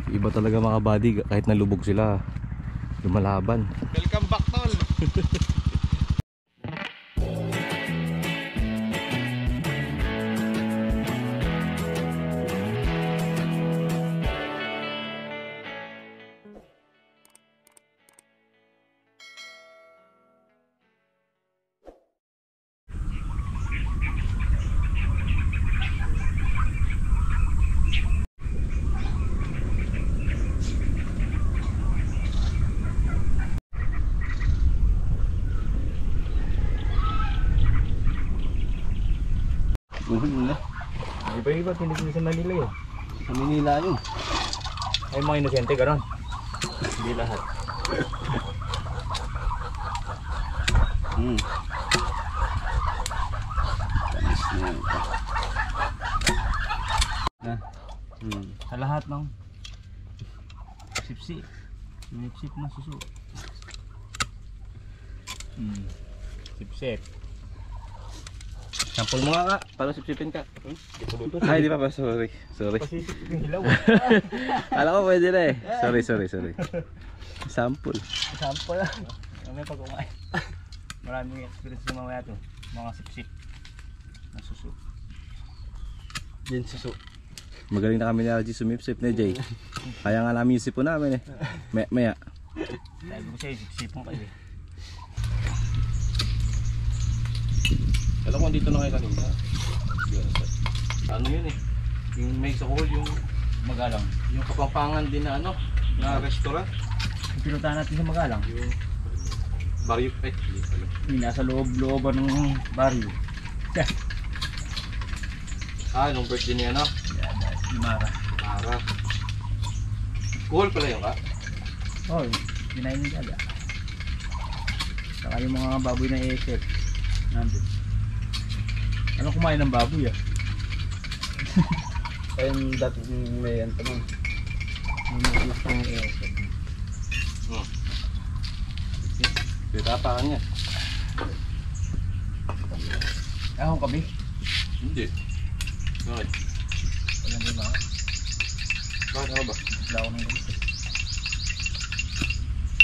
Iba talaga mga buddy, kahit nalubog sila, lumalaban. Welcome back, tol. Buhol na. Iba-iba, tinitin sa Manila yun. Sa Manila yun. Ay mga inosente, gano'n. Hindi lahat. Tamis na yun. Na. Sa lahat ng sipsi. Sip na suso. Sip-sip. Sampol mo nga, para sip-sipin ka. Ay, di pa ba? Sorry. Pasisipin hilaw. Alam ko pwede na eh. Sorry. Sample. Sampol lang. May pag kumain. Maraming experience na mamaya to. Mga sip-sip. Na suso. Yan suso. Magaling na kami ni RG sumip-sip ni Jay. Kaya nga namin yung sipon namin eh. Maya. Sabi ko sa'yo, sip-sipon kayo eh. Alam ko dito na kayo kanina. Ano yun eh. Yung may sakol, yung Magalang. Yung Kapampangan din na ano, na restaurant. Pinuntahan natin sa Magalang. Yung barrio pet. Yung nasa loob-looban ng barrio. Nung birthday niya no? Ni Mara. Cool pala yun ka? Oo, kinain niya talaga. Saka yung mga baboy na i-set nandun. Ano kumain ng baboy ah? Ayun dati may yan naman. Yung gusto ng i-set. Pitapakan niya. Ahong kami? Hindi. Okay. Walang di ba? Bakit ako ba? Wala ako ng gusto.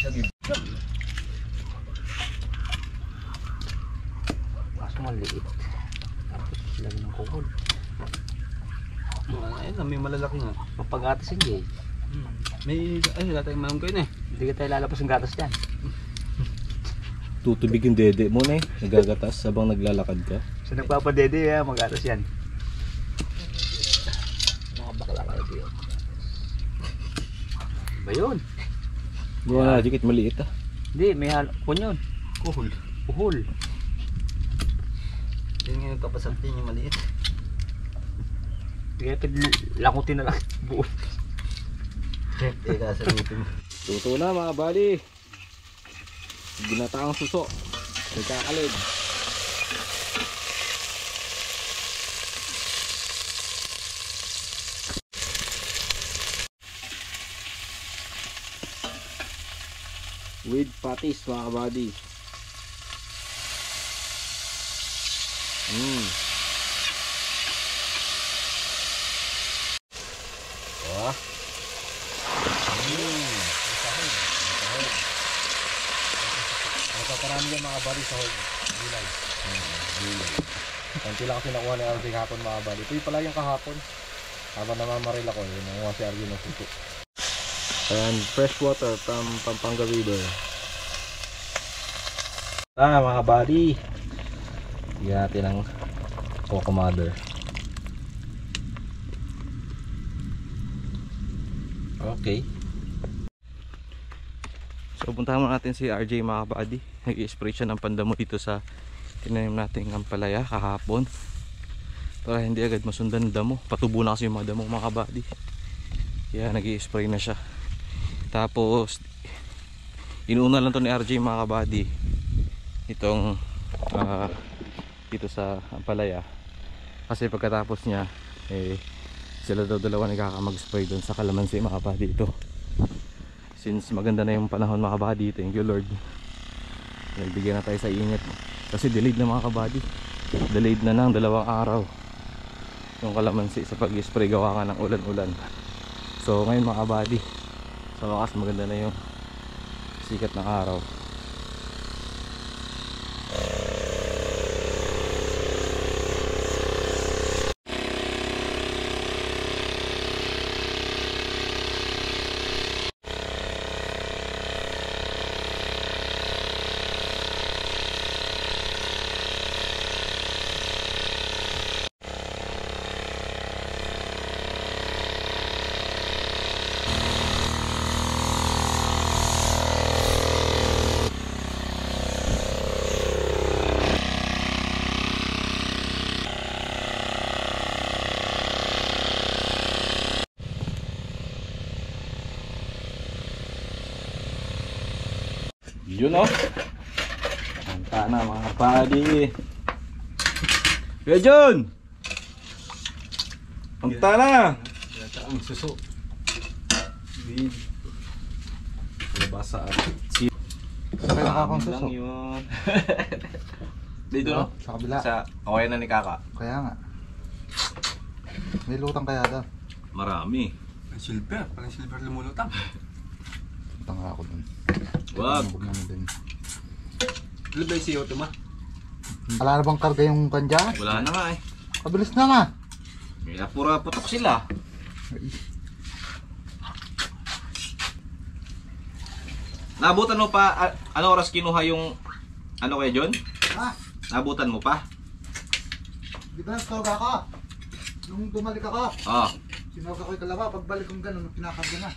Sabi. Kaso maliit. Tapos lagi ng kukul. Ayun, may malalaki nga. Mapagatas hindi eh. May, ay, wala tayong manong kayo na eh. Hindi ka tayo lalabas ng gatas dyan. Tutubig yung dede mo na eh, nagagatas habang naglalakad ka. So nagpapadede magatas yan. Mga bakla kayo dito. Ba yun? Buwan na, dikit maliit ah. Hindi, may halakon yun. Kuhol. Yun nga yung kapasantin yung maliit. Kaya lakutin na lang buo. Teka, sabihin mo. Tuto na mga bali. Ginataang suso. Nagkakalid. With patis mga kabady. Wah. Nakakarami yan mga kabady sa hog. Gulay. Kanti lang kasi nakuha ni RJ kahapon mga kabady. Ito yung pala yung kahapon. Habang namamaril ako, yun nakuha si RJ ng suso. And fresh water from Pampanga River. Mga kabady. Bigyan natin ng Coco Mother. Okay. So puntahan muna natin si RJ mga kabady. Nag-i-spray siya ng pandamo dito sa tinanim nating ampalaya kahapon. Para hindi agad masundan ng damo. Patubo na kasi yung mga damo mga kabady. Kaya nag-i-spray na siya. Tapos inuuna lang to ni RJ mga kabady. Itong dito sa ampalaya. Kasi pagkatapos niya sila daw dalawa nagkakamag-spray doon sa kalamansi mga kabady ito. Since maganda na yung panahon mga kabady, thank you Lord. Nagbigyan na tayo sa init. Kasi delayed na mga kabady. Delayed na ng 2 araw yung kalamansi sa pag-spray gawa nga ng ulan-ulan. So ngayon mga kabady, sa wakas maganda na yung sikat ng araw. Yun o. Kanta na mga kabady. Kuya John! Kanta na! Yata ang suso. Labasa at Sakay na kakong suso. lang yun. Dito no? Sa kabila. Sa okay na ni Kaka. Kaya nga. May lutang kaya daw. Marami. Silver, parang silver lumulutang. Lutang nga ako dun. Wag. Huwag naman din. Ano ba yung siyo ito ma? Wala na bang karga yung kanya? Wala na nga eh. Kabilis na nga. Kaya pura putok sila. Nabutan mo pa, ano oras kinuha yung, ano kaya John? Ah, Nabutan mo pa? di ba nagsorga ka? Nung bumalik ako, Oo. sinorga ko yung kalawa. Pagbalik kong gano'n, pinakarga na.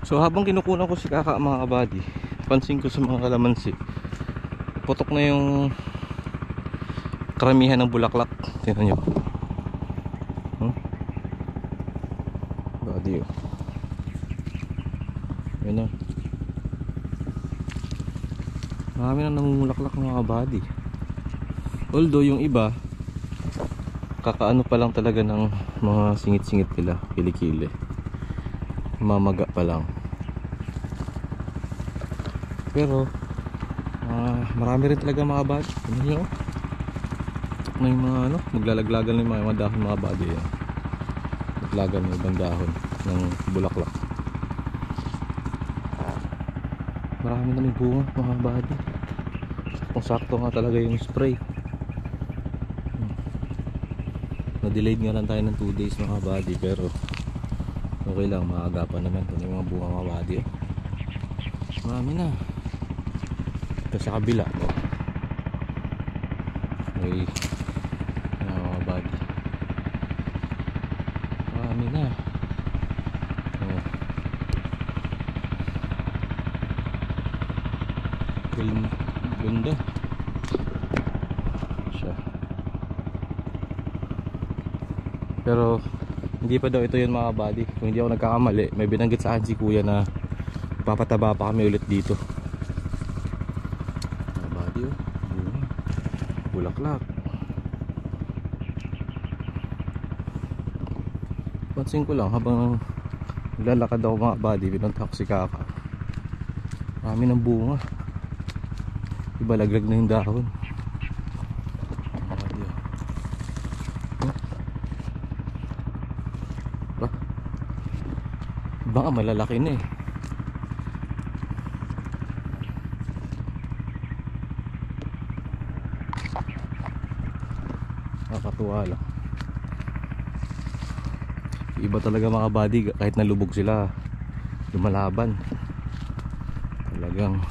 So habang kinukunan ko si Kaka mga kabady, pansin ko sa mga kalamansi, putok na yung karamihan ng bulaklak. Tingnan nyo. Body oh. Yun na. Marami na namumulaklak mga kabady. Although yung iba, kakaano pa lang talaga ng mga singit-singit nila, kilikili. Mamaga pa lang. Pero marami rin talaga mga body. Ano nyo? Na yung mga ano, maglalaglagan ng mga dahon mga body yan. Maglagan ng ibang dahon ng bulaklak. Marami na may bunga mga body. Kung sakto nga talaga yung spray. Na-delayed nga lang tayo ng 2 days mga body, pero okay lang, maagapan naman kung yung mga bunga mga body. Marami na. Ito sa kabila may mga body. Marami na. Ganda. Siya. Pero hindi pa daw ito yun mga buddy. Kung hindi ako nagkakamali, may binanggit sa akin si kuya na papataba pa kami ulit dito. Mga buddy oh. Bulaklak. Pansin ko lang habang naglalakad ako mga buddy, pinunta ko si Kaka. Marami ng bunga. Iba laglag na yung dahon. Baka malalaki na eh. Nakakatuwa lang. Iba talaga mga buddy, kahit nalubog sila lumalaban. Talagang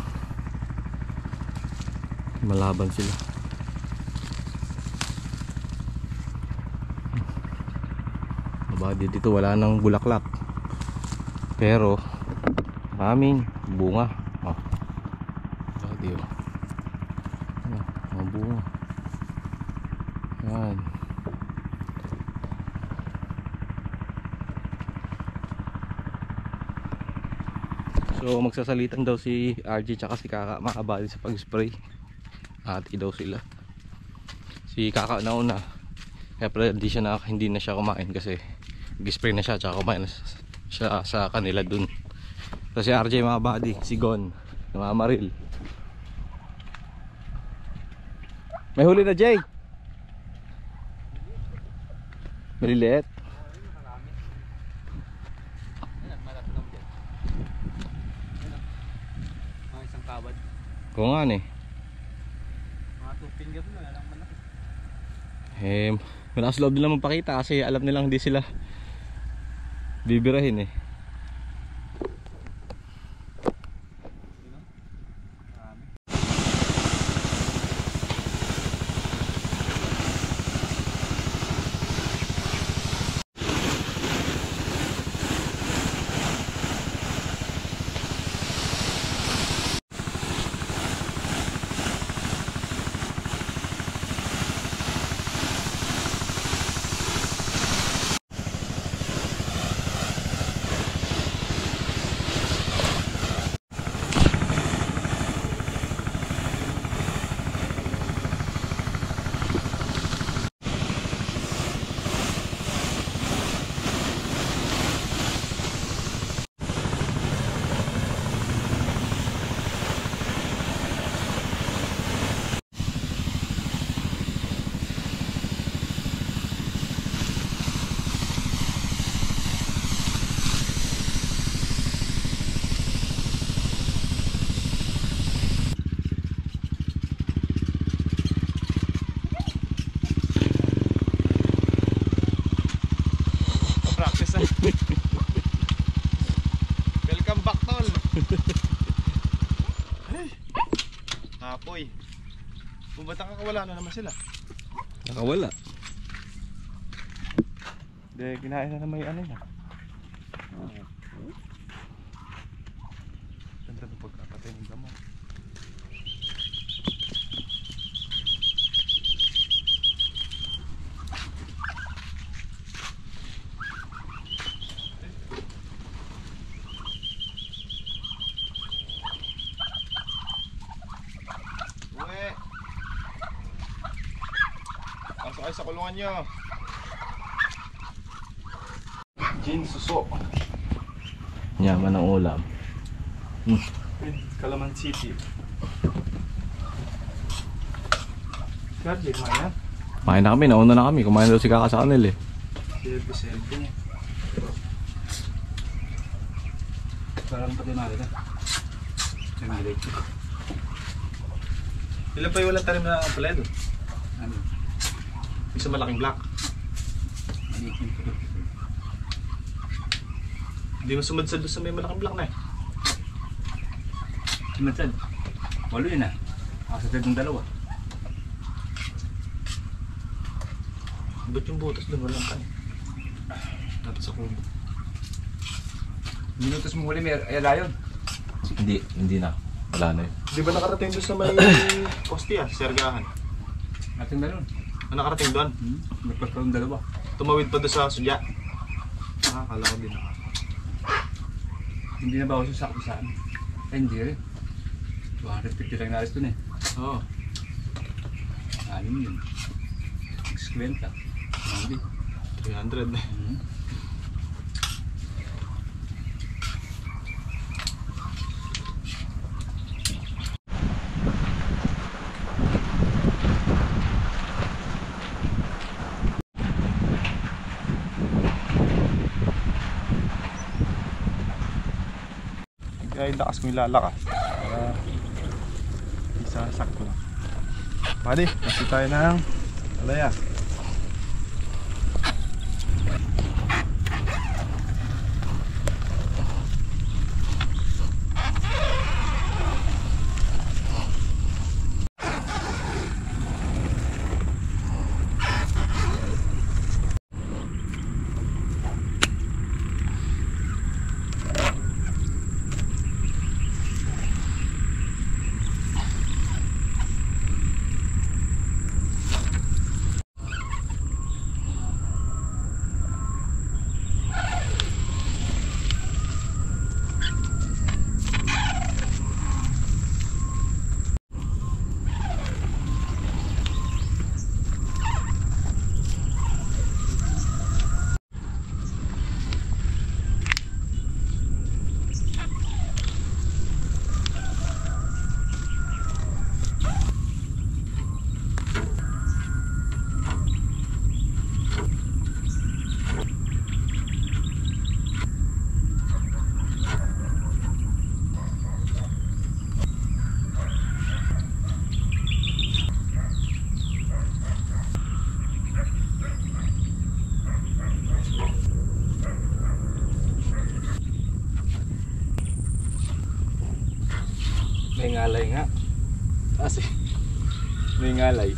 malaban sila. Mga buddy, dito wala nang bulaklak. Pero maraming bunga. Oh. Buddy oh. Mga bunga. Yan. So magsasalitan daw si RJ tsaka si Kaka mga buddy sa pag-spray. Ati daw sila. Si Kaka nauna. Kaya pala hindi na siya kumain kasi nag-spray na siya tsaka kumain na siya sa kanila dun. So si RJ mga buddy, si Gon, namamaril. May huli na Jay. Maliliit. Kung nga eh. Mga 2 finger na lang malaki. Malakas loob nila magpakita kasi alam nilang hindi sila bibirahin eh. Welcome back tol. Apoy. Kung ba't nakakawala na naman sila? Nakawala. Hindi, kinain na may ano na. Ganda ng pagkakatay ng damo. Pasok kayo sa kulungan nyo. Gin suso. Yaman ng ulam. With Calaman City. Garlic man yan. Kumain na kami, nauna na kami. Kumain daw si Kaka sa kanil eh. Selfie niya. Parang pati natin ilan pa yung walang tanim na pala doon? Ano? Isa malaking block. Hindi mo sumadsad doon sa may malaking block na eh. Sumadsad? Walo yun ah. Nakasadsad ng dalawa. Ba't yung butas doon walang kanin? Dapat sa kubo. Minutos mo huli may ayala yun? Hindi na. Wala na yun. Di ba nakarating doon sa may Kosti Sergahan? Ating na rin. Nakarating doon? Nagpagkaroon dalawa. Tumawid pa doon sa Sudya? Kala ko din. Hindi na ba ako sasakto saan? Hindi rin. 250 lang naris dun eh. Oo. Anim yun. 620. Hindi. 300 na. Kaya lakas mo ilalakas para isa sakto lang. Buddy, kasi tayo ng alaya. May ngalay nga. May ngalay.